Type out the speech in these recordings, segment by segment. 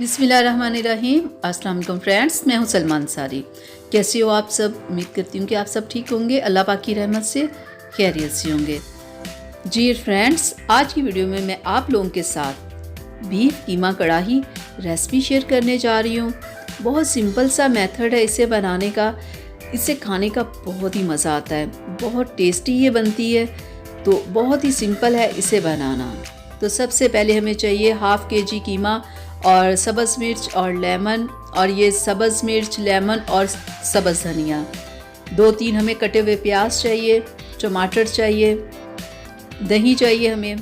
बिस्मिल्लाहिर्रहमानिर्रहीम। अस्सलाम वालेकुम फ्रेंड्स, मैं हूं सलमा अंसारी। कैसे हो आप सब? उम्मीद करती हूं कि आप सब ठीक होंगे, अल्लाह पाक की रहमत से खैरियत से होंगे। जी फ्रेंड्स, आज की वीडियो में मैं आप लोगों के साथ बीफ कीमा कढ़ाई रेसिपी शेयर करने जा रही हूँ। बहुत सिंपल सा मेथड है इसे बनाने का। इसे खाने का बहुत ही मज़ा आता है, बहुत टेस्टी ये बनती है। तो बहुत ही सिंपल है इसे बनाना। तो सबसे पहले हमें चाहिए हाफ़ kg कीमा और सब्ज़ मिर्च और लेमन, और ये सब्ज़ मिर्च, लेमन और सब्ज़ धनिया। 2-3 हमें कटे हुए प्याज चाहिए, टमाटर चाहिए, दही चाहिए हमें,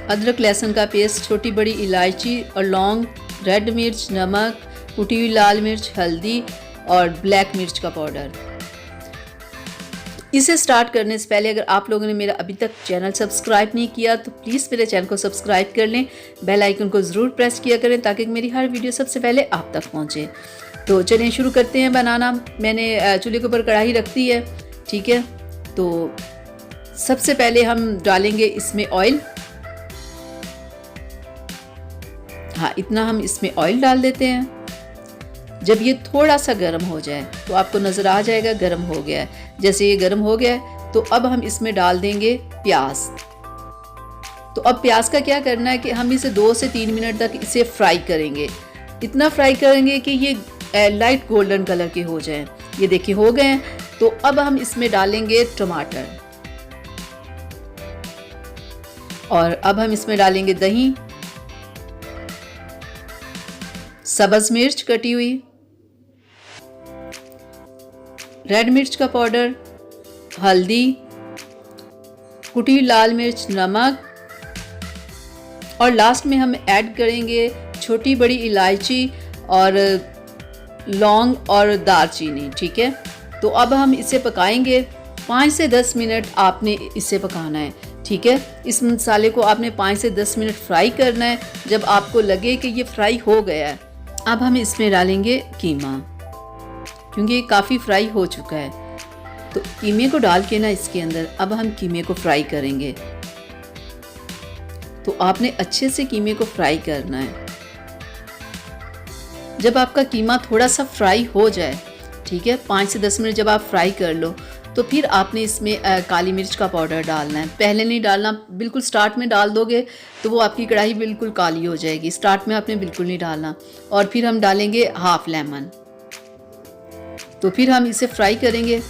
अदरक लहसुन का पेस्ट, छोटी बड़ी इलायची और लौंग, रेड मिर्च, नमक, कुटी हुई लाल मिर्च, हल्दी और ब्लैक मिर्च का पाउडर। इसे स्टार्ट करने से पहले अगर आप लोगों ने मेरा अभी तक चैनल सब्सक्राइब नहीं किया तो प्लीज़ मेरे चैनल को सब्सक्राइब कर लें, बेल आइकन को ज़रूर प्रेस किया करें ताकि मेरी हर वीडियो सबसे पहले आप तक पहुंचे। तो चलिए शुरू करते हैं बनाना। मैंने चूल्हे के ऊपर कढ़ाई रख दी है, ठीक है। तो सबसे पहले हम डालेंगे इसमें ऑयल। हाँ, इतना हम इसमें ऑयल डाल देते हैं। जब ये थोड़ा सा गर्म हो जाए तो आपको नज़र आ जाएगा गर्म हो गया है। जैसे ये गर्म हो गया है तो अब हम इसमें डाल देंगे प्याज। तो अब प्याज का क्या करना है कि हम इसे 2 से 3 मिनट तक इसे फ्राई करेंगे। इतना फ्राई करेंगे कि ये लाइट गोल्डन कलर के हो जाएं। ये देखिए हो गए हैं। तो अब हम इसमें डालेंगे टमाटर, और अब हम इसमें डालेंगे दही, सब्ज़ मिर्च कटी हुई, रेड मिर्च का पाउडर, हल्दी, कुटी लाल मिर्च, नमक, और लास्ट में हम ऐड करेंगे छोटी बड़ी इलायची और लौंग और दालचीनी, ठीक है। तो अब हम इसे पकाएंगे 5 से 10 मिनट आपने इसे पकाना है, ठीक है। इस मसाले को आपने 5 से 10 मिनट फ्राई करना है। जब आपको लगे कि ये फ्राई हो गया है, अब हम इसमें डालेंगे कीमा, क्योंकि ये काफ़ी फ्राई हो चुका है। तो कीमे को डाल के ना इसके अंदर अब हम कीमे को फ्राई करेंगे। तो आपने अच्छे से कीमे को फ्राई करना है। जब आपका कीमा थोड़ा सा फ्राई हो जाए, ठीक है, 5 से 10 मिनट जब आप फ्राई कर लो, तो फिर आपने इसमें काली मिर्च का पाउडर डालना है। पहले नहीं डालना, बिल्कुल स्टार्ट में डाल दोगे तो वो आपकी कढ़ाई बिल्कुल काली हो जाएगी। स्टार्ट में आपने बिल्कुल नहीं डालना। और फिर हम डालेंगे हाफ लेमन। तो फिर हम इसे फ्राई करेंगे,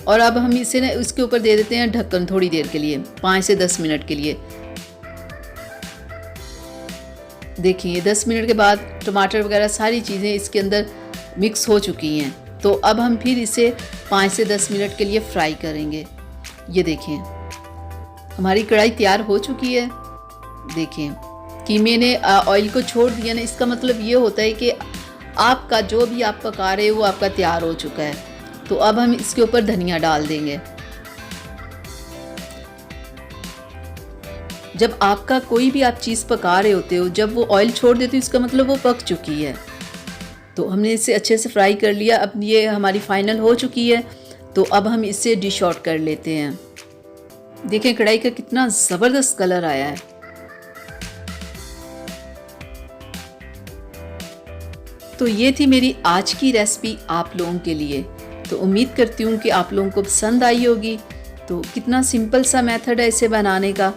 और अब हम इसे ना इसके ऊपर दे देते हैं ढक्कन थोड़ी देर के लिए, 5 से 10 मिनट के लिए। देखिए 10 मिनट के बाद टमाटर वगैरह सारी चीज़ें इसके अंदर मिक्स हो चुकी हैं। तो अब हम फिर इसे 5 से 10 मिनट के लिए फ्राई करेंगे। ये देखिए हमारी कढ़ाई तैयार हो चुकी है। देखिए कीमे ने ऑयल को छोड़ दिया ना, इसका मतलब ये होता है कि आपका जो भी आप पका रहे हो वो आपका तैयार हो चुका है। तो अब हम इसके ऊपर धनिया डाल देंगे। जब आपका कोई भी आप चीज़ पका रहे होते हो, जब वो ऑयल छोड़ देती हो, इसका मतलब वो पक चुकी है। तो हमने इसे अच्छे से फ्राई कर लिया। अब ये हमारी फाइनल हो चुकी है। तो अब हम इसे डिश आउट कर लेते हैं। देखें कढ़ाई का कितना ज़बरदस्त कलर आया है। तो ये थी मेरी आज की रेसिपी आप लोगों के लिए। तो उम्मीद करती हूँ कि आप लोगों को पसंद आई होगी। तो कितना सिंपल सा मेथड है इसे बनाने का।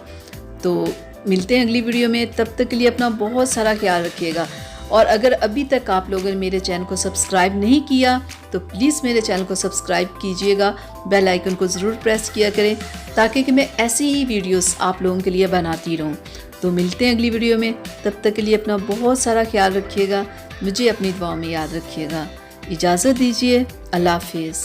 तो मिलते हैं अगली वीडियो में। तब तक के लिए अपना बहुत सारा ख्याल रखिएगा। और अगर अभी तक आप लोगों ने मेरे चैनल को सब्सक्राइब नहीं किया तो प्लीज़ मेरे चैनल को सब्सक्राइब कीजिएगा, बेल आइकन को ज़रूर प्रेस किया करें ताकि कि मैं ऐसी ही वीडियोस आप लोगों के लिए बनाती रहूं। तो मिलते हैं अगली वीडियो में। तब तक के लिए अपना बहुत सारा ख्याल रखिएगा। मुझे अपनी दुआओं में याद रखिएगा। इजाज़त दीजिए। अल्लाह हाफिज़।